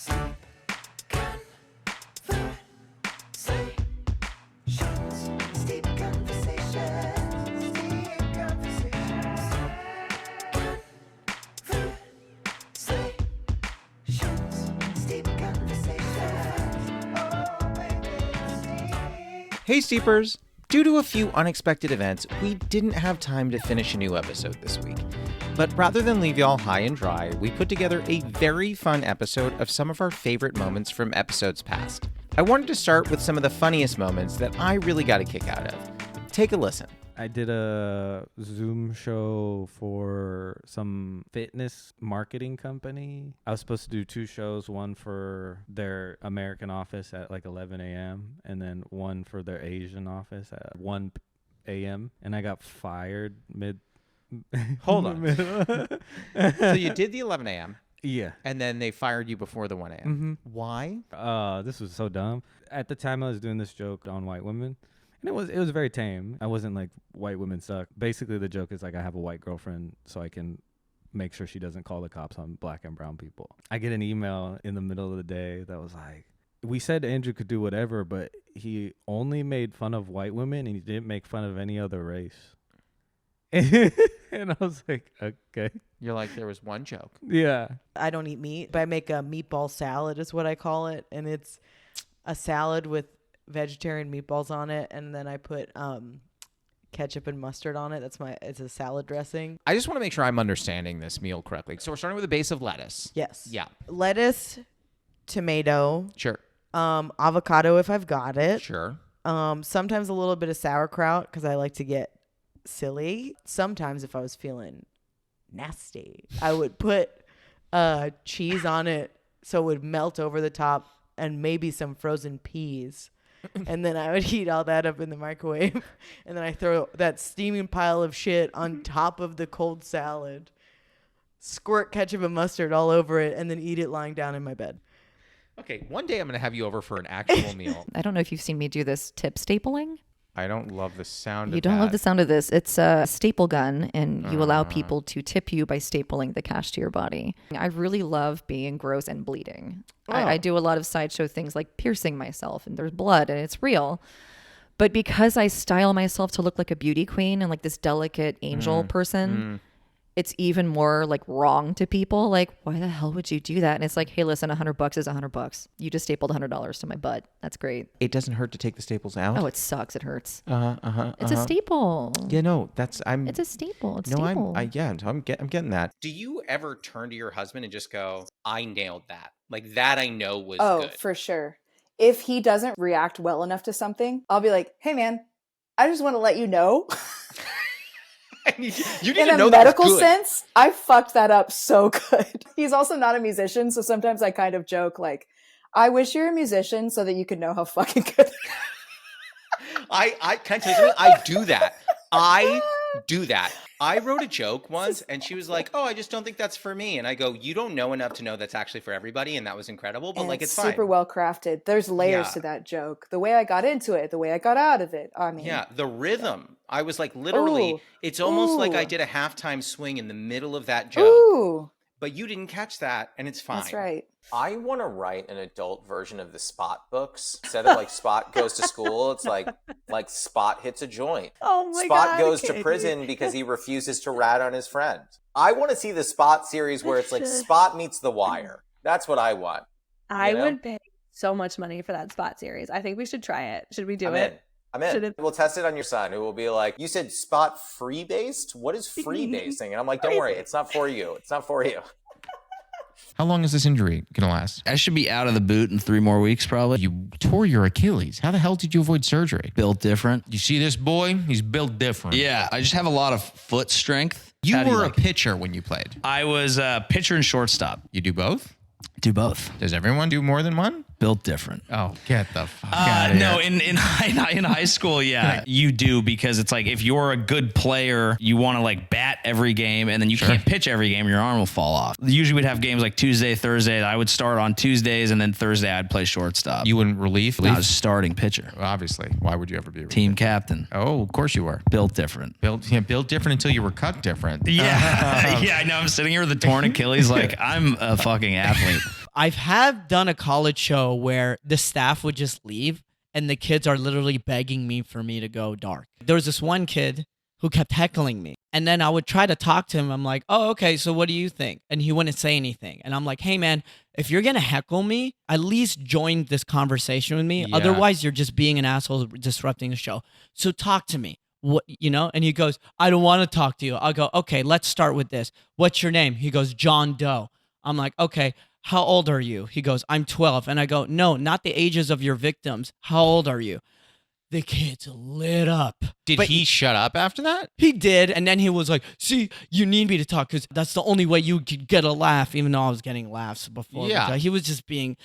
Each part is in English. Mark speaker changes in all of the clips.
Speaker 1: Hey Steepers! Due to a few unexpected events, we didn't have time to finish a new episode this week. But rather than leave y'all high and dry, we put together a very fun episode of some of our favorite moments from episodes past. I wanted to start with some of the funniest moments that I really got a kick out of. Take a listen.
Speaker 2: I did a Zoom show for some fitness marketing company. I was supposed to do 2 shows, one for their American office at like 11 a.m. and then one for their Asian office at 1 a.m. And I got fired mid.
Speaker 1: Hold on. So you did the 11 a.m.
Speaker 2: Yeah.
Speaker 1: And then they fired you before the 1 a.m.
Speaker 2: Mm-hmm.
Speaker 1: Why?
Speaker 2: This was so dumb. At the time, I was doing this joke on white women. And it was very tame. I wasn't like, white women suck. Basically, the joke is like, I have a white girlfriend so I can make sure she doesn't call the cops on black and brown people. I get an email in the middle of the day that was like, we said Andrew could do whatever, but he only made fun of white women and he didn't make fun of any other race. And I was like, okay.
Speaker 1: You're like, there was one joke.
Speaker 2: Yeah.
Speaker 3: I don't eat meat, but I make a meatball salad is what I call it. And it's a salad with vegetarian meatballs on it, and then I put ketchup and mustard on it. It's a salad dressing.
Speaker 1: I just want to make sure I'm understanding this meal correctly. So we're starting with a base of lettuce.
Speaker 3: Yes.
Speaker 1: Yeah.
Speaker 3: Lettuce, tomato,
Speaker 1: Sure.
Speaker 3: avocado if I've got it.
Speaker 1: Sure.
Speaker 3: Sometimes a little bit of sauerkraut because I like to get silly. Sometimes if I was feeling nasty, I would put cheese on it so it would melt over the top, and maybe some frozen peas. And then I would heat all that up in the microwave. And then I throw that steaming pile of shit on top of the cold salad, squirt ketchup and mustard all over it, and then eat it lying down in my bed.
Speaker 1: Okay, one day I'm going to have you over for an actual meal.
Speaker 4: I don't know if you've seen me do this tip stapling.
Speaker 1: I don't love the sound of that.
Speaker 4: You don't love the sound of this. It's a staple gun, and you allow people to tip you by stapling the cash to your body. I really love being gross and bleeding. I do a lot of sideshow things like piercing myself, and there's blood, and it's real. But because I style myself to look like a beauty queen and like this delicate angel person, it's even more like wrong to people. Like, why the hell would you do that? And it's like, hey, listen, $100 is $100. You just stapled $100 to my butt. That's great.
Speaker 1: It doesn't hurt to take the staples out.
Speaker 4: Oh, it sucks. It hurts. It's a staple.
Speaker 1: Yeah, no, it's a staple.
Speaker 4: It's staple.
Speaker 1: I'm getting that. Do you ever turn to your husband and just go, I nailed that? Like that I know was good.
Speaker 5: Oh, for sure. If he doesn't react well enough to something, I'll be like, hey man, I just want to let you know.
Speaker 1: You need
Speaker 5: in
Speaker 1: to know
Speaker 5: a medical
Speaker 1: that was good.
Speaker 5: sense, I fucked that up so good. He's also not a musician, so sometimes I kind of joke like, I wish you're a musician so that you could know how fucking good.
Speaker 1: I can I tell you something? I do that. I do that. I wrote a joke once and she was like, oh, I just don't think that's for me. And I go, you don't know enough to know that's actually for everybody. And that was incredible, but
Speaker 5: And
Speaker 1: like, it's
Speaker 5: super
Speaker 1: fine.
Speaker 5: well crafted. There's layers to that joke. The way I got into it, the way I got out of it. I mean,
Speaker 1: Yeah, the rhythm. I was like, literally,
Speaker 5: Ooh.
Speaker 1: it's almost like I
Speaker 5: Ooh.
Speaker 1: did a halftime swing in the middle of that joke.
Speaker 5: Ooh,
Speaker 1: But you didn't catch that, and it's fine.
Speaker 5: that's right.
Speaker 6: I want to write an adult version of the Spot books. Instead of like Spot goes to school, it's like Spot hits a joint.
Speaker 3: Oh my
Speaker 6: Spot
Speaker 3: God.
Speaker 6: goes to
Speaker 3: Katie.
Speaker 6: prison because he refuses to rat on his friend. I want to see the Spot series where it's like Spot meets The Wire. That's what I want.
Speaker 7: I
Speaker 6: You know?
Speaker 7: would pay so much money for that Spot series. I think we should try it. Should we do
Speaker 6: I'm
Speaker 7: it?
Speaker 6: in. I'm in.
Speaker 7: Should it-
Speaker 6: We'll test it on your son, who will be like, you said Spot free-based? What is free-basing? And I'm like, don't worry, it's not for you. It's not for you.
Speaker 1: How long is this injury going to last?
Speaker 8: I should be out of the boot in 3 more weeks, probably.
Speaker 1: You tore your Achilles. How the hell did you avoid surgery?
Speaker 8: Built different.
Speaker 1: You see this boy? He's built different.
Speaker 8: Yeah, I just have a lot of foot strength.
Speaker 1: You
Speaker 8: How do
Speaker 1: were
Speaker 8: like
Speaker 1: a pitcher when you played.
Speaker 8: I was a pitcher and shortstop.
Speaker 1: You do both?
Speaker 8: Do both.
Speaker 1: Does everyone do more than one?
Speaker 8: Built different.
Speaker 1: Oh, get the fuck out of
Speaker 8: No,
Speaker 1: here.
Speaker 8: in high school, yeah, you do, because it's like if you're a good player, you want to like bat every game, and then you can't pitch every game, your arm will fall off. Usually we'd have games like Tuesday, Thursday. I would start on Tuesdays, and then Thursday I'd play shortstop.
Speaker 1: You wouldn't relief?
Speaker 8: I was starting pitcher,
Speaker 1: Obviously. Why would you ever be a
Speaker 8: team captain.
Speaker 1: Oh, of course you were.
Speaker 8: Built different.
Speaker 1: Built different until you were cut different.
Speaker 8: Yeah, yeah. I know. I'm sitting here with a torn Achilles, like I'm a fucking athlete.
Speaker 9: I've done a college show where the staff would just leave and the kids are literally begging me for me to go dark. There was this one kid who kept heckling me. And then I would try to talk to him. I'm like, oh, okay, so what do you think? And he wouldn't say anything. And I'm like, hey, man, if you're going to heckle me, at least join this conversation with me.
Speaker 1: Yeah.
Speaker 9: Otherwise, you're just being an asshole disrupting the show. So talk to me. What, you know? And he goes, I don't want to talk to you. I'll go, okay, let's start with this. What's your name? He goes, John Doe. I'm like, okay, how old are you? He goes, I'm 12. And I go, no, not the ages of your victims. How old are you? The kids lit up.
Speaker 1: Did he shut up after that?
Speaker 9: He did. And then he was like, see, you need me to talk because that's the only way you could get a laugh, even though I was getting laughs before.
Speaker 1: Yeah.
Speaker 9: He was just being,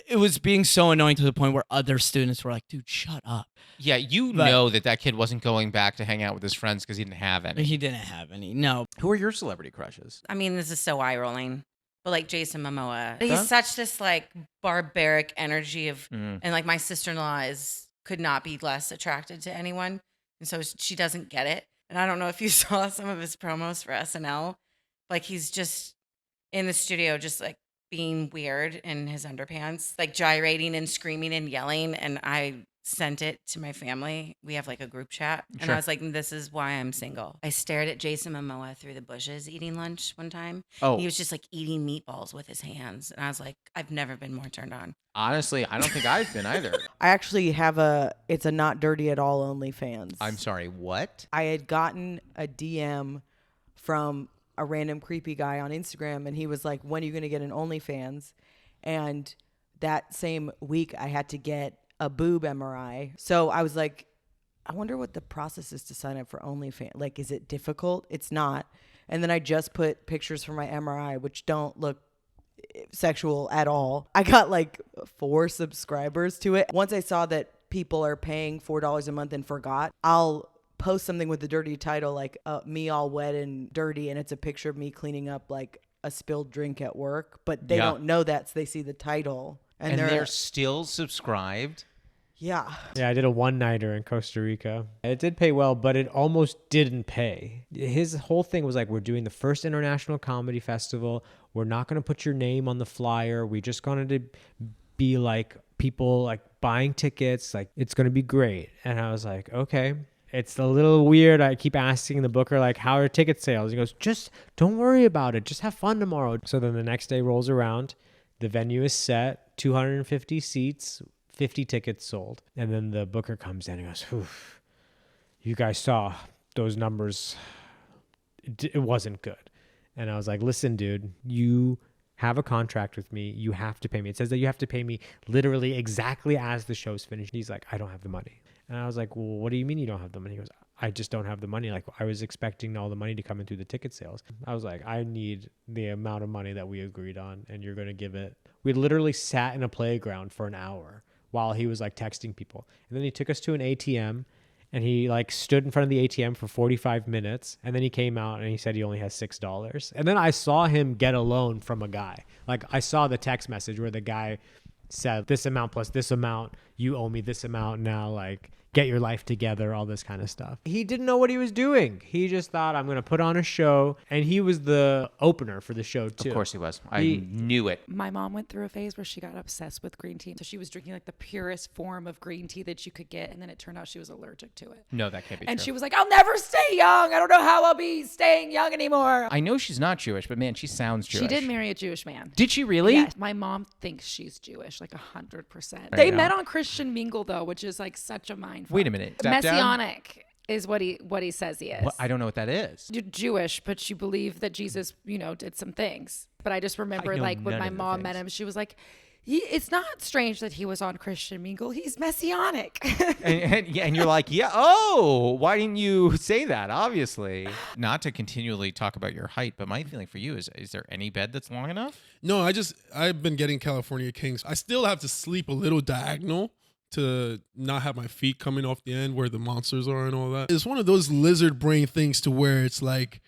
Speaker 9: it was being so annoying to the point where other students were like, dude, shut up.
Speaker 1: Yeah, you know that kid wasn't going back to hang out with his friends because he didn't have any.
Speaker 9: He didn't have any. No.
Speaker 1: Who are your celebrity crushes?
Speaker 10: I mean, this is so eye rolling. But like Jason Momoa, he's such this like barbaric energy of, and like my sister-in-law could not be less attracted to anyone. And so she doesn't get it. And I don't know if you saw some of his promos for SNL. Like he's just in the studio, just like being weird in his underpants, like gyrating and screaming and yelling. And I sent it to my family. We have like a group chat. And I was like, this is why I'm single. I stared at Jason Momoa through the bushes eating lunch one time.
Speaker 1: Oh.
Speaker 10: He was just like eating meatballs with his hands. And I was like, I've never been more turned on.
Speaker 1: Honestly, I don't think I've been either.
Speaker 3: I actually have it's a Not Dirty at All OnlyFans.
Speaker 1: I'm sorry, what?
Speaker 3: I had gotten a DM from a random creepy guy on Instagram, and he was like, when are you going to get an OnlyFans? And that same week, I had to get a boob MRI. So I was like, I wonder what the process is to sign up for OnlyFans. Like, is it difficult? It's not. And then I just put pictures from my MRI, which don't look sexual at all. I got like 4 subscribers to it. Once I saw that people are paying $4 a month and forgot, I'll post something with the dirty title, like me all wet and dirty, and it's a picture of me cleaning up like a spilled drink at work, but they don't know that, so they see the title.
Speaker 1: And they're still subscribed?
Speaker 3: Yeah.
Speaker 11: Yeah, I did a one-nighter in Costa Rica. It did pay well, but it almost didn't pay. His whole thing was like, we're doing the first international comedy festival. We're not going to put your name on the flyer. We just wanted to be like people like buying tickets. Like, it's going to be great. And I was like, okay. It's a little weird. I keep asking the booker, like, how are ticket sales? He goes, just don't worry about it. Just have fun tomorrow. So then the next day rolls around. The venue is set, 250 seats, 50 tickets sold. And then the booker comes in and goes, oof, you guys saw those numbers. It wasn't good. And I was like, listen, dude, you have a contract with me. You have to pay me. It says that you have to pay me literally exactly as the show's finished. He's like, I don't have the money. And I was like, well, what do you mean you don't have the money? He goes, I just don't have the money. Like, I was expecting all the money to come in through the ticket sales. I was like, I need the amount of money that we agreed on, and you're going to give it. We literally sat in a playground for an hour while he was like texting people. And then he took us to an ATM, and he like stood in front of the ATM for 45 minutes. And then he came out and he said he only has $6. And then I saw him get a loan from a guy. Like, I saw the text message where the guy said, this amount plus this amount, you owe me this amount now, like, get your life together, all this kind of stuff. He didn't know what he was doing. He just thought, I'm going to put on a show. And he was the opener for the show, too.
Speaker 1: Of course he was. I knew it.
Speaker 12: My mom went through a phase where she got obsessed with green tea. So she was drinking like the purest form of green tea that you could get. And then it turned out she was allergic to it.
Speaker 1: No, that can't be
Speaker 12: And
Speaker 1: true.
Speaker 12: she was like, I'll never stay young. I don't know how I'll be staying young anymore.
Speaker 1: I know she's not Jewish, but man, she sounds Jewish.
Speaker 12: She did marry a Jewish man.
Speaker 1: Did she really?
Speaker 12: Yes. My mom thinks she's Jewish, like 100%. They met on Christian Mingle, though, which is like such a mindfuck.
Speaker 1: Wait a minute.
Speaker 12: Messianic is what he says he is.
Speaker 1: What? I don't know what that is.
Speaker 12: You're Jewish, but you believe that Jesus, did some things. But I just remember, like, when my mom met him, she was like, it's not strange that he was on Christian Mingle. He's Messianic.
Speaker 1: and you're like, yeah, oh, why didn't you say that? Obviously. Not to continually talk about your height, but my feeling for you is there any bed that's long enough?
Speaker 13: No, I've been getting California Kings. I still have to sleep a little diagonal to not have my feet coming off the end where the monsters are and all that. It's one of those lizard brain things to where it's like,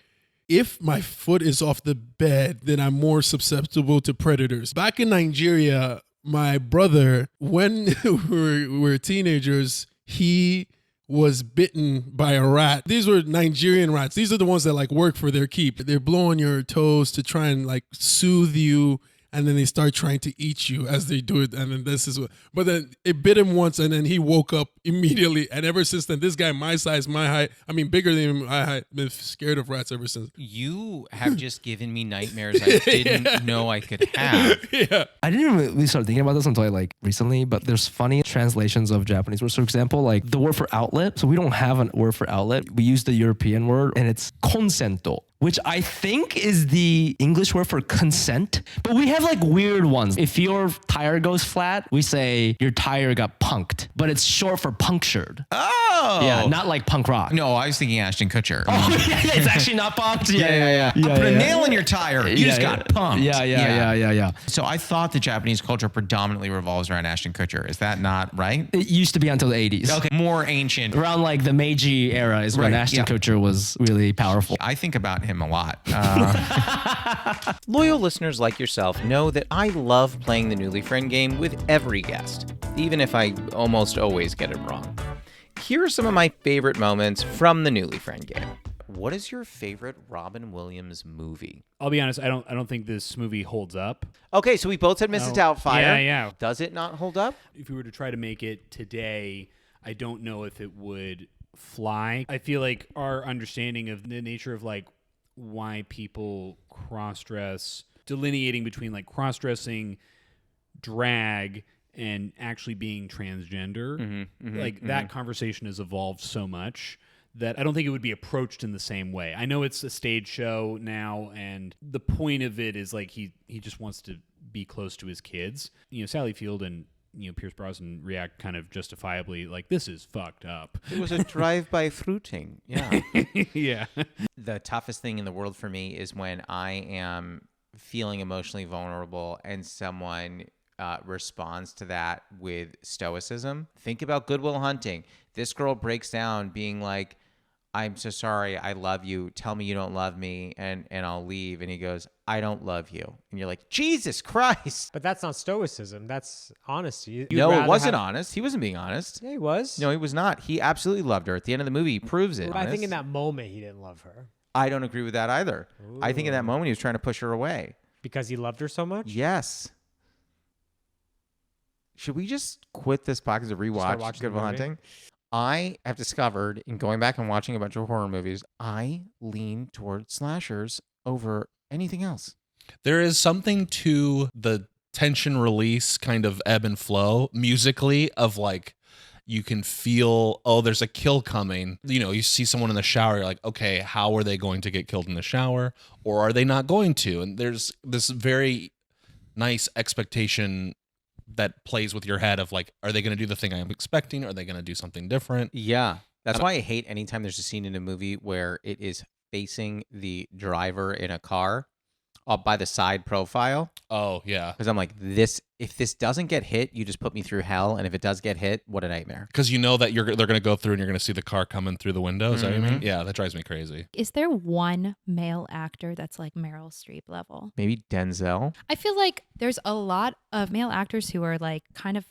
Speaker 13: if my foot is off the bed, then I'm more susceptible to predators. Back in Nigeria, my brother, when we were teenagers, he was bitten by a rat. These were Nigerian rats. These are the ones that like work for their keep. They're blowing your toes to try and like soothe you and then they start trying to eat you as they do it. And then this is what, but then it bit him once, and then he woke up immediately. And ever since then, this guy, my size, my height, I mean, bigger than my height, been scared of rats ever since.
Speaker 1: You have just given me nightmares I didn't know I could have.
Speaker 13: Yeah.
Speaker 14: I didn't really start thinking about this until like recently, but there's funny translations of Japanese words. For example, like the word for outlet. So we don't have a word for outlet. We use the European word, and it's consento, which I think is the English word for consent. But we have like weird ones. If your tire goes flat, we say your tire got punked, but it's short for punctured.
Speaker 1: Oh.
Speaker 14: Yeah, not like punk rock.
Speaker 1: No, I was thinking Ashton Kutcher.
Speaker 14: Oh, yeah, it's actually not punked.
Speaker 1: I put a nail in your tire. You just got punked.
Speaker 14: Yeah.
Speaker 1: So I thought the Japanese culture predominantly revolves around Ashton Kutcher. Is that not right?
Speaker 14: It used to be until the 80s.
Speaker 1: Okay, more ancient.
Speaker 14: Around like the Meiji era is when Ashton Kutcher was really powerful.
Speaker 1: I think about him a lot. Loyal listeners like yourself know that I love playing the Newly Friend game with every guest, even if I almost always get it wrong. Here are some of my favorite moments from the Newly Friend game. What is your favorite Robin Williams movie?
Speaker 15: I'll be honest, I don't think this movie holds up.
Speaker 1: Okay, so we both said Mrs. Doubtfire.
Speaker 15: Yeah.
Speaker 1: Does it not hold up?
Speaker 15: If we were to try to make it today, I don't know if it would fly. I feel like our understanding of the nature of like why people cross-dress, delineating between like cross-dressing, drag, and actually being transgender, that conversation has evolved so much that I don't think it would be approached in the same way. I know it's a stage show now, and the point of it is like he just wants to be close to his kids. You know, Sally Field and Pierce Brosnan react kind of justifiably like, this is fucked up.
Speaker 1: It was a drive-by fruiting. Yeah.
Speaker 15: Yeah.
Speaker 1: The toughest thing in the world for me is when I am feeling emotionally vulnerable and someone responds to that with stoicism. Think about Good Will Hunting. This girl breaks down being like, I'm so sorry, I love you, tell me you don't love me, and I'll leave. And he goes, I don't love you. And you're like, Jesus Christ.
Speaker 11: But that's not stoicism. That's honesty.
Speaker 1: No, it wasn't honest. He wasn't being honest.
Speaker 11: Yeah, he was.
Speaker 1: No, he was not. He absolutely loved her. At the end of the movie, he proves it.
Speaker 11: But I think in that moment, he didn't love her.
Speaker 1: I don't agree with that either.
Speaker 11: Ooh.
Speaker 1: I think in that moment, he was trying to push her away.
Speaker 11: Because he loved her so much?
Speaker 1: Yes. Should we just quit this podcast and rewatch Good Will Hunting? I have discovered in going back and watching a bunch of horror movies, I lean towards slashers over anything else.
Speaker 16: There is something to the tension release kind of ebb and flow musically of like, you can feel, oh, there's a kill coming. You know, you see someone in the shower, you're like, okay, how are they going to get killed in the shower? Or are they not going to? And there's this very nice expectation that plays with your head of like, are they going to do the thing I'm expecting? Are they going to do something different?
Speaker 1: Yeah. That's why I hate anytime there's a scene in a movie where it is facing the driver in a car up by the side profile.
Speaker 16: Oh, yeah.
Speaker 1: Because I'm like, if this doesn't get hit, you just put me through hell. And if it does get hit, what a nightmare.
Speaker 16: Because you know that they're going to go through and you're going to see the car coming through the window. Is that what you mean? Yeah, that drives me crazy.
Speaker 17: Is there one male actor that's like Meryl Streep level?
Speaker 1: Maybe Denzel.
Speaker 17: I feel like there's a lot of male actors who are like kind of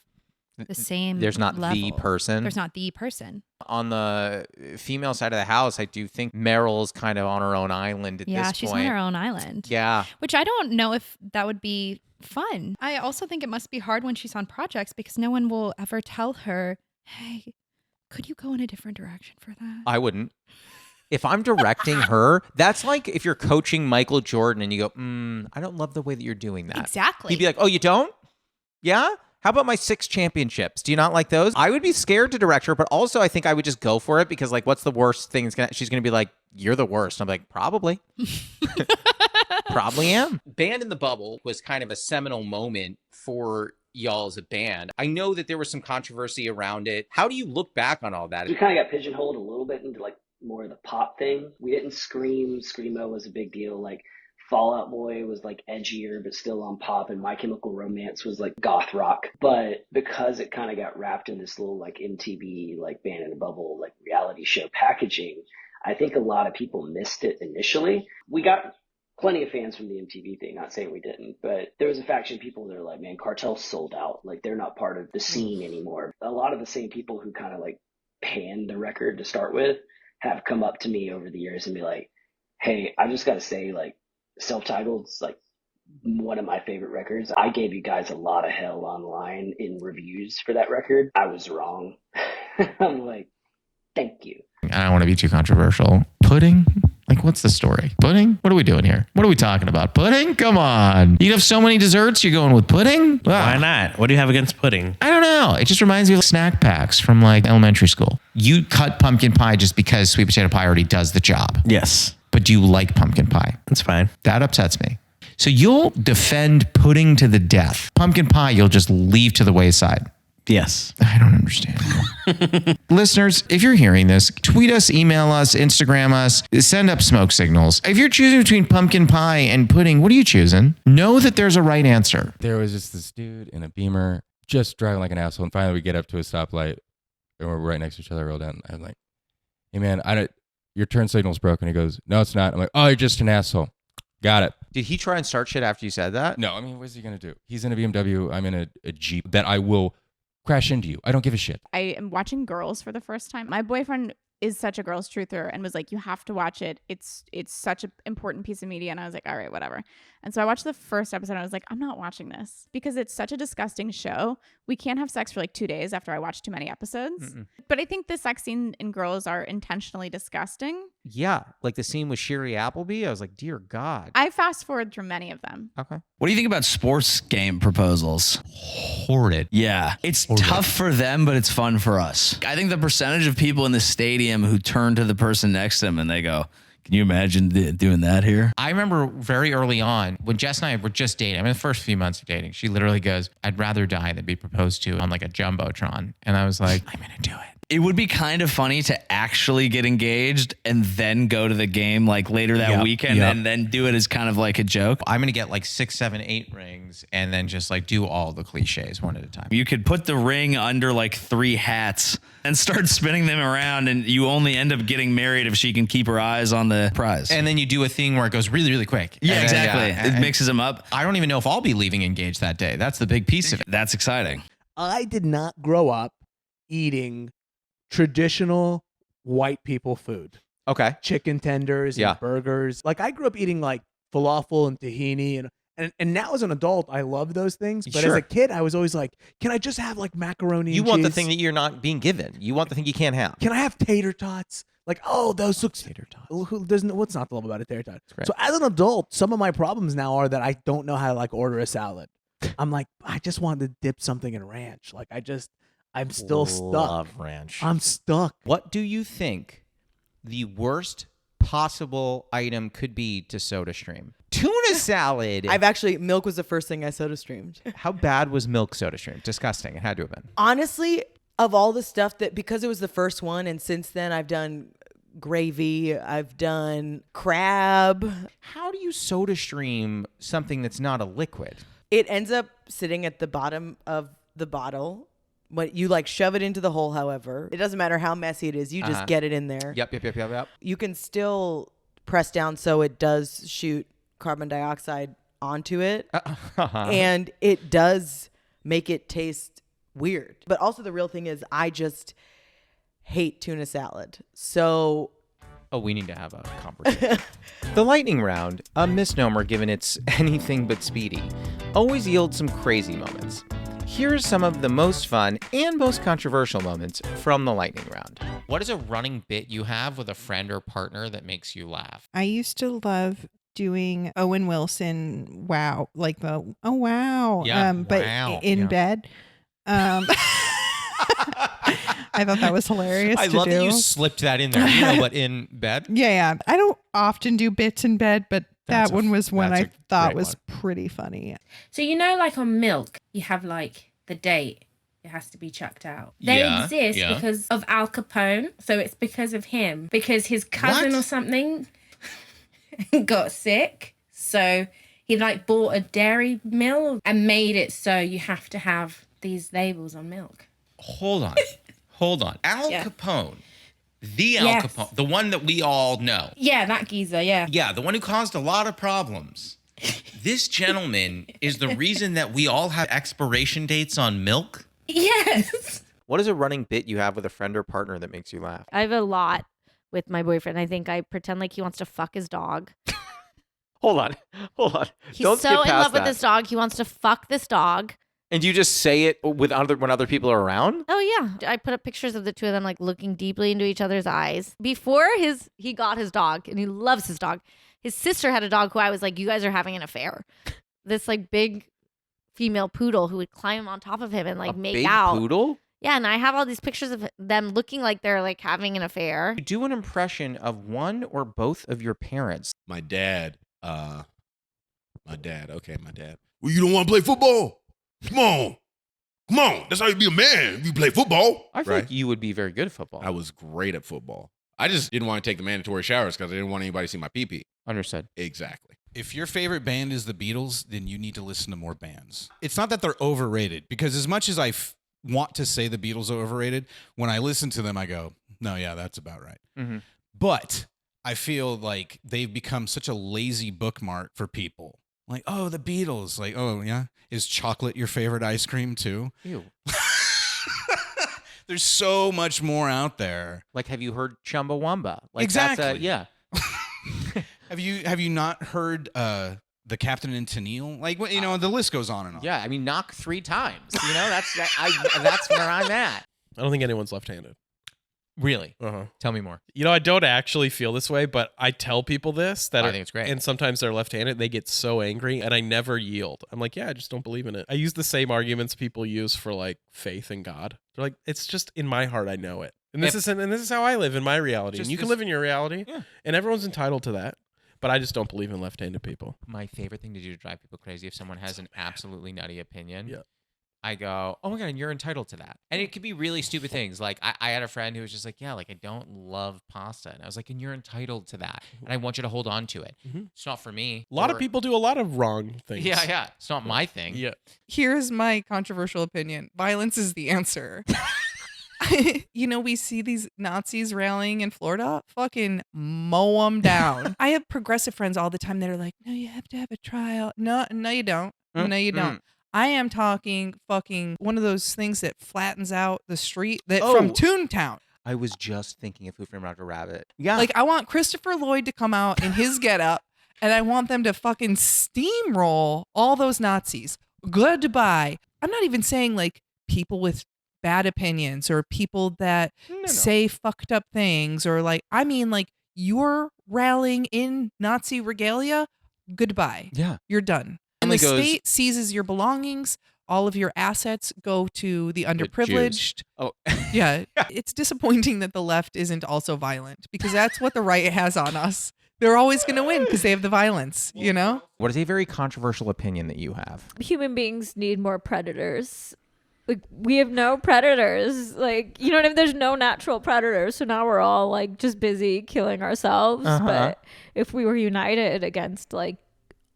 Speaker 17: the same
Speaker 1: There's not
Speaker 17: level.
Speaker 1: the person.
Speaker 17: There's not the person.
Speaker 1: On the female side of the house, I do think Meryl's kind of on her own island at this point.
Speaker 17: Yeah, she's on her own island.
Speaker 1: Yeah.
Speaker 17: Which I don't know if that would be fun. I also think it must be hard when she's on projects because no one will ever tell her, hey, could you go in a different direction for that?
Speaker 1: I wouldn't. If I'm directing her, that's like if you're coaching Michael Jordan and you go, I don't love the way that you're doing that.
Speaker 17: Exactly.
Speaker 1: He'd be like, oh, you don't? Yeah? How about my 6 championships? Do you not like those? I would be scared to direct her, but also I think I would just go for it because, like, what's the worst thing? She's going to be like, you're the worst. I'm like, probably. Probably am. Band in the Bubble was kind of a seminal moment for y'all as a band. I know that there was some controversy around it. How do you look back on all that?
Speaker 18: We kind of got pigeonholed a little bit into, like, more of the pop thing. We didn't scream. Screamo was a big deal. Like, Fall Out Boy was like edgier, but still on pop, and My Chemical Romance was like goth rock. But because it kind of got wrapped in this little like MTV, like Band in a Bubble, like reality show packaging, I think a lot of people missed it initially. We got plenty of fans from the MTV thing, not saying we didn't, but there was a faction of people that are like, man, Cartel's sold out. Like they're not part of the scene anymore. A lot of the same people who kind of like panned the record to start with have come up to me over the years and be like, hey, I just got to say, like, Self-Titled's like one of my favorite records. I gave you guys a lot of hell online in reviews for that record. I was wrong. I'm like, thank you.
Speaker 1: I don't want to be too controversial. Pudding? Like, what's the story? Pudding? What are we doing here? What are we talking about? Pudding? Come on. You have so many desserts, you're going with pudding?
Speaker 19: Why not? What do you have against pudding?
Speaker 1: I don't know. It just reminds me of snack packs from like elementary school. You cut pumpkin pie just because sweet potato pie already does the job.
Speaker 19: Yes.
Speaker 1: But do you like pumpkin pie?
Speaker 19: That's fine.
Speaker 1: That upsets me. So you'll defend pudding to the death. Pumpkin pie, you'll just leave to the wayside.
Speaker 19: Yes.
Speaker 1: I don't understand. Listeners, if you're hearing this, tweet us, email us, Instagram us, send up smoke signals. If you're choosing between pumpkin pie and pudding, what are you choosing? Know that there's a right answer.
Speaker 20: There was just this dude in a Beamer just driving like an asshole. And finally we get up to a stoplight and we're right next to each other. I roll down. I'm like, hey man, your turn signal's broken. He goes, no, it's not. I'm like, oh, you're just an asshole. Got it.
Speaker 1: Did he try and start shit after you said that?
Speaker 20: No, I mean, what's he going to do? He's in a BMW. I'm in a Jeep that I will crash into you. I don't give a shit.
Speaker 21: I am watching Girls for the first time. My boyfriend is such a Girls truther and was like, you have to watch it. It's such an important piece of media. And I was like, all right, whatever. And so I watched the first episode and I was like, I'm not watching this because it's such a disgusting show. We can't have sex for like 2 days after I watch too many episodes. But I think the sex scene in Girls are intentionally disgusting.
Speaker 1: Yeah. Like the scene with Sherry Appleby. I was like, dear God.
Speaker 21: I fast forward through many of them.
Speaker 1: Okay.
Speaker 8: What do you think about sports game proposals?
Speaker 1: Horrid.
Speaker 8: Yeah. It's tough for them, but it's fun for us. I think the percentage of people in the stadium who turn to the person next to them and they go, can you imagine doing that here?
Speaker 1: I remember very early on when Jess and I were just dating. I mean, the first few months of dating, she literally goes, I'd rather die than be proposed to on like a Jumbotron. And I was like, I'm going to do it.
Speaker 8: It would be kind of funny to actually get engaged and then go to the game like later that weekend and then do it as kind of like a joke.
Speaker 1: I'm going to get like 6, 7, 8 rings and then just like do all the cliches one at a time.
Speaker 8: You could put the ring under like 3 hats and start spinning them around and you only end up getting married if she can keep her eyes on the prize.
Speaker 1: And then you do a thing where it goes really, really quick.
Speaker 8: Yeah, exactly. It mixes them up.
Speaker 1: I don't even know if I'll be leaving engaged that day. That's the big piece of it.
Speaker 8: That's exciting.
Speaker 22: I did not grow up eating traditional white people food.
Speaker 1: Okay.
Speaker 22: Chicken tenders and burgers. Like I grew up eating like falafel and tahini and now as an adult I love those things. But as a kid I was always like, can I just have like macaroni
Speaker 1: You
Speaker 22: and
Speaker 1: want the
Speaker 22: cheese?
Speaker 1: thing that you're not being given. You want the thing you can't have.
Speaker 22: Can I have tater tots? Like, oh, those look tater tots. What's not to love about a tater tot? So as an adult, some of my problems now are that I don't know how to like order a salad. I'm like, I just wanted to dip something in ranch. Like I'm still stuck.
Speaker 1: Love ranch.
Speaker 22: I'm stuck.
Speaker 1: What do you think the worst possible item could be to SodaStream? Tuna salad.
Speaker 3: Milk was the first thing I SodaStreamed.
Speaker 1: How bad was milk SodaStream? Disgusting. It had to have been.
Speaker 3: Honestly, of all the stuff that, because it was the first one, and since then I've done gravy, I've done crab.
Speaker 1: How do you SodaStream something that's not a liquid?
Speaker 3: It ends up sitting at the bottom of the bottle. But you like shove it into the hole, however. It doesn't matter how messy it is. You just get it in there.
Speaker 1: Yep.
Speaker 3: You can still press down so it does shoot carbon dioxide onto it. And it does make it taste weird. But also the real thing is I just hate tuna salad. So...
Speaker 1: Oh, we need to have a conversation. The lightning round, a misnomer given it's anything but speedy, always yields some crazy moments. Here's some of the most fun and most controversial moments from the lightning round. What is a running bit you have with a friend or partner that makes you laugh?
Speaker 23: I used to love doing Owen Wilson, wow, like the, oh, wow. But in bed. I thought that was hilarious
Speaker 1: I love that you slipped that in there. You know what, in bed?
Speaker 23: Yeah. I don't often do bits in bed, but that one was one I thought was
Speaker 1: one.
Speaker 23: pretty funny.
Speaker 24: So you know, like on Milk, you have like the date. It has to be chucked out. They exist because of Al Capone. So it's because of him. Because his cousin or something got sick. So he like bought a dairy mill and made it so you have to have these labels on milk.
Speaker 1: Hold on. Al Capone. The Al Capone. The one that we all know.
Speaker 24: Yeah, that geezer, yeah.
Speaker 1: Yeah, the one who caused a lot of problems. This gentleman is the reason that we all have expiration dates on milk?
Speaker 24: Yes.
Speaker 1: What is a running bit you have with a friend or partner that makes you laugh?
Speaker 25: I have a lot with my boyfriend. I think I pretend like he wants to fuck his dog.
Speaker 1: Hold on.
Speaker 2: He's
Speaker 1: Don't
Speaker 2: so
Speaker 1: skip
Speaker 2: in
Speaker 1: past
Speaker 2: love with
Speaker 1: that.
Speaker 2: this dog. He wants to fuck this dog.
Speaker 1: And do you just say it when other people are around?
Speaker 2: Oh yeah, I put up pictures of the two of them like looking deeply into each other's eyes before he got his dog, and he loves his dog. His sister had a dog who I was like, you guys are having an affair. This like big female poodle who would climb on top of him and like make
Speaker 1: big
Speaker 2: out.
Speaker 1: Poodle?
Speaker 2: Yeah, and I have all these pictures of them looking like they're like having an affair.
Speaker 1: Do an impression of one or both of your parents.
Speaker 4: My dad. Okay, my dad. Well, you don't want to play football? Come on. That's how you be a man. If you play football.
Speaker 1: I feel like you would be very good at football.
Speaker 4: I was great at football. I just didn't want to take the mandatory showers because I didn't want anybody to see my pee-pee.
Speaker 1: Understood.
Speaker 4: Exactly.
Speaker 5: If your favorite band is the Beatles, then you need to listen to more bands. It's not that they're overrated, because as much as I want to say the Beatles are overrated, when I listen to them, I go, no, yeah, that's about right.
Speaker 1: Mm-hmm.
Speaker 5: But I feel like they've become such a lazy bookmark for people. Like, oh, the Beatles. Like, oh, yeah. Is chocolate your favorite ice cream too?
Speaker 1: Ew.
Speaker 5: There's so much more out there.
Speaker 1: Like, have you heard Chumbawamba? Like,
Speaker 5: Exactly.
Speaker 1: Yeah.
Speaker 5: Have you not heard the Captain and Tennille? Like, the list goes on and on.
Speaker 1: Yeah, I mean, knock 3 times. That's where I'm at.
Speaker 7: I don't think anyone's left-handed.
Speaker 1: Really?
Speaker 7: Uh-huh.
Speaker 1: Tell me more.
Speaker 7: I don't actually feel this way, but I tell people this
Speaker 1: I think it's great.
Speaker 7: And sometimes they're left-handed. They get so angry, and I never yield. I'm like, yeah, I just don't believe in it. I use the same arguments people use for like faith in God. They're like, it's just in my heart, I know it, and this is how I live in my reality. And you can live in your reality, and everyone's entitled to that. But I just don't believe in left-handed people.
Speaker 1: My favorite thing to do to drive people crazy, if someone has an absolutely nutty opinion, I go, oh my God, and you're entitled to that. And it could be really stupid things. Like I had a friend who was just like, yeah, like I don't love pasta. And I was like, and you're entitled to that. And I want you to hold on to it.
Speaker 7: Mm-hmm.
Speaker 1: It's not for me.
Speaker 7: A lot of people do a lot of wrong things.
Speaker 1: Yeah. It's not my thing.
Speaker 7: Yeah.
Speaker 25: Here's my controversial opinion. Violence is the answer. We see these Nazis rallying in Florida. Fucking mow them down. I have progressive friends all the time that are like, no, you have to have a trial. No, you don't. No, you don't. I am talking fucking one of those things that flattens out the street from Toontown.
Speaker 1: I was just thinking of Who Framed Roger Rabbit. Yeah.
Speaker 25: Like, I want Christopher Lloyd to come out in his getup, and I want them to fucking steamroll all those Nazis. Goodbye. I'm not even saying like people with bad opinions or people that say fucked up things, or like, I mean, like, you're rallying in Nazi regalia. Goodbye.
Speaker 1: Yeah.
Speaker 25: You're done. And the state seizes your belongings. All of your assets go to the underprivileged.
Speaker 1: Oh,
Speaker 25: yeah. It's disappointing that the left isn't also violent, because that's what the right has on us. They're always going to win because they have the violence,
Speaker 1: What is a very controversial opinion that you have?
Speaker 26: Human beings need more predators. Like, we have no predators. Like, you know what I mean? There's no natural predators. So now we're all like just busy killing ourselves.
Speaker 1: Uh-huh.
Speaker 26: But if we were united against like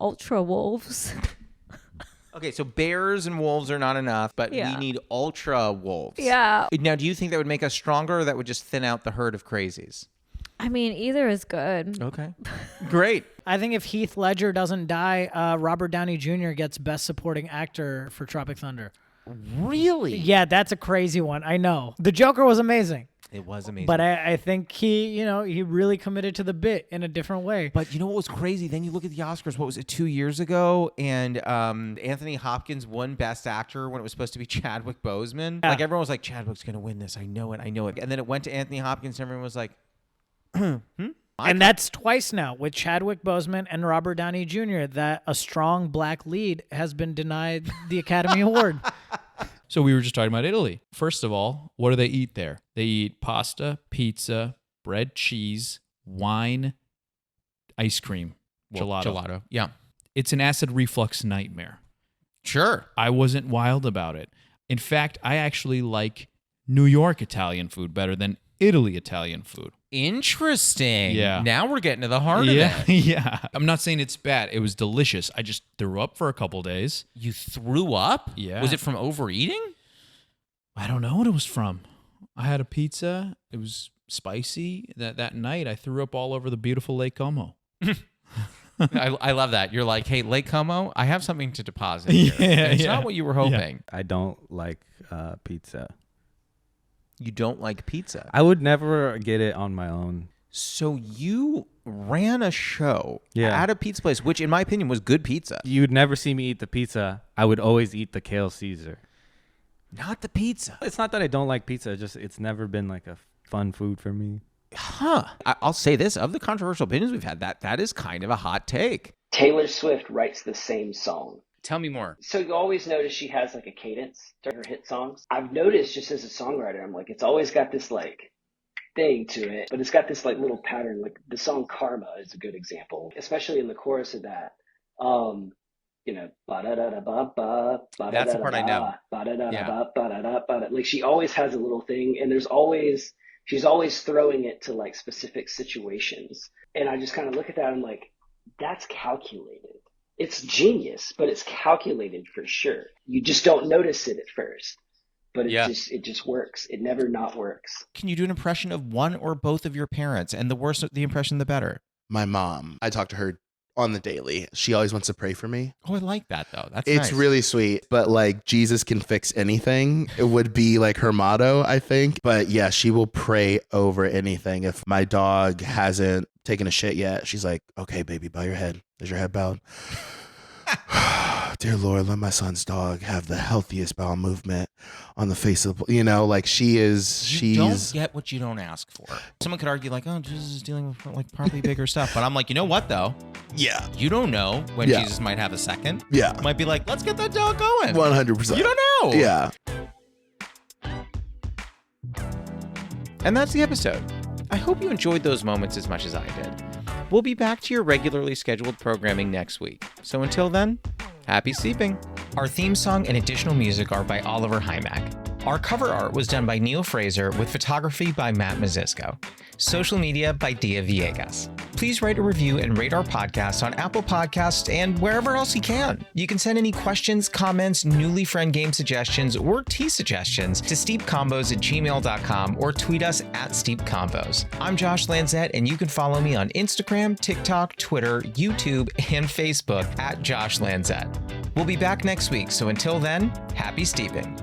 Speaker 26: ultra wolves.
Speaker 1: Okay, so bears and wolves are not enough, but we need ultra wolves.
Speaker 26: Yeah.
Speaker 1: Now, do you think that would make us stronger, or that would just thin out the herd of crazies?
Speaker 26: I mean, either is good.
Speaker 1: Okay. Great.
Speaker 27: I think if Heath Ledger doesn't die, Robert Downey Jr. gets Best Supporting Actor for Tropic Thunder.
Speaker 1: Really?
Speaker 27: Yeah, that's a crazy one. I know. The Joker was amazing.
Speaker 1: It was amazing.
Speaker 27: But I think he really committed to the bit in a different way.
Speaker 1: But you know what was crazy? Then you look at the Oscars, what was it, 2 years ago? And Anthony Hopkins won Best Actor when it was supposed to be Chadwick Boseman. Yeah. Like, everyone was like, Chadwick's going to win this. I know it. And then it went to Anthony Hopkins, and everyone was like,
Speaker 27: And that's twice now with Chadwick Boseman and Robert Downey Jr. that a strong black lead has been denied the Academy Award.
Speaker 28: So we were just talking about Italy. First of all, what do they eat there? They eat pasta, pizza, bread, cheese, wine, ice cream, gelato.
Speaker 1: Yeah.
Speaker 28: It's an acid reflux nightmare.
Speaker 1: Sure.
Speaker 28: I wasn't wild about it. In fact, I actually like New York Italian food better than Italy Italian food.
Speaker 1: Interesting.
Speaker 28: Yeah.
Speaker 1: Now we're getting to the heart of it.
Speaker 28: Yeah. I'm not saying it's bad. It was delicious. I just threw up for a couple days.
Speaker 1: You threw up?
Speaker 28: Yeah.
Speaker 1: Was it from overeating?
Speaker 28: I don't know what it was from. I had a pizza. It was spicy. That night, I threw up all over the beautiful Lake Como.
Speaker 1: I love that. You're like, hey, Lake Como, I have something to deposit here. It's not what you were hoping.
Speaker 29: I don't like pizza.
Speaker 1: You don't like pizza?
Speaker 29: I would never get it on my own.
Speaker 1: So you ran a show at a pizza place, which in my opinion was good pizza.
Speaker 29: You'd never see me eat the pizza. I would always eat the kale Caesar.
Speaker 1: Not the pizza.
Speaker 29: It's not that I don't like pizza. It's never been like a fun food for me.
Speaker 1: Huh. I'll say this, of the controversial opinions we've had, that is kind of a hot take.
Speaker 18: Taylor Swift writes the same song.
Speaker 1: Tell me more.
Speaker 18: So you always notice she has like a cadence during her hit songs. I've noticed just as a songwriter, I'm like, it's always got this like thing to it, but it's got this like little pattern. Like the song Karma is a good example, especially in the chorus of that. You know, ba-da-da-da-ba-ba,
Speaker 1: that's the part I know.
Speaker 18: Ba-da-da-da-ba-ba-da-da-ba-da. Like she always has a little thing, and she's always throwing it to like specific situations. And I just kind of look at that and I'm like, that's calculated. It's genius, but it's calculated for sure. You just don't notice it at first, but it just works. It never not works.
Speaker 1: Can you do an impression of one or both of your parents? And the worse the impression, the better.
Speaker 6: My mom. I talk to her on the daily. She always wants to pray for me.
Speaker 1: Oh, I like that though. It's
Speaker 6: nice. Really sweet. But like Jesus can fix anything. It would be like her motto, I think. But yeah, she will pray over anything. If my dog hasn't taken a shit yet, she's like, okay, baby, bow your head. Is your head bowed? Dear Lord, let my son's dog have the healthiest bowel movement on the face of the, like she's
Speaker 1: don't get what you don't ask for. Someone could argue like, oh, Jesus is dealing with like probably bigger stuff. But I'm like, you know what though?
Speaker 6: Yeah.
Speaker 1: You don't know when Jesus might have a second.
Speaker 6: Yeah.
Speaker 1: Might be like, let's get that dog going.
Speaker 6: 100%.
Speaker 1: You don't know.
Speaker 6: Yeah.
Speaker 1: And that's the episode. I hope you enjoyed those moments as much as I did. We'll be back to your regularly scheduled programming next week. So until then, happy sleeping. Our theme song and additional music are by Oliver Hymack. Our cover art was done by Neil Fraser with photography by Matt Mazisco. Social media by Dia Villegas. Please write a review and rate our podcast on Apple Podcasts and wherever else you can. You can send any questions, comments, newly friend game suggestions, or tea suggestions to steepcombos@gmail.com or tweet us at steepcombos. I'm Josh Lanzette, and you can follow me on Instagram, TikTok, Twitter, YouTube, and Facebook at Josh Lanzette. We'll be back next week, so until then, happy steeping.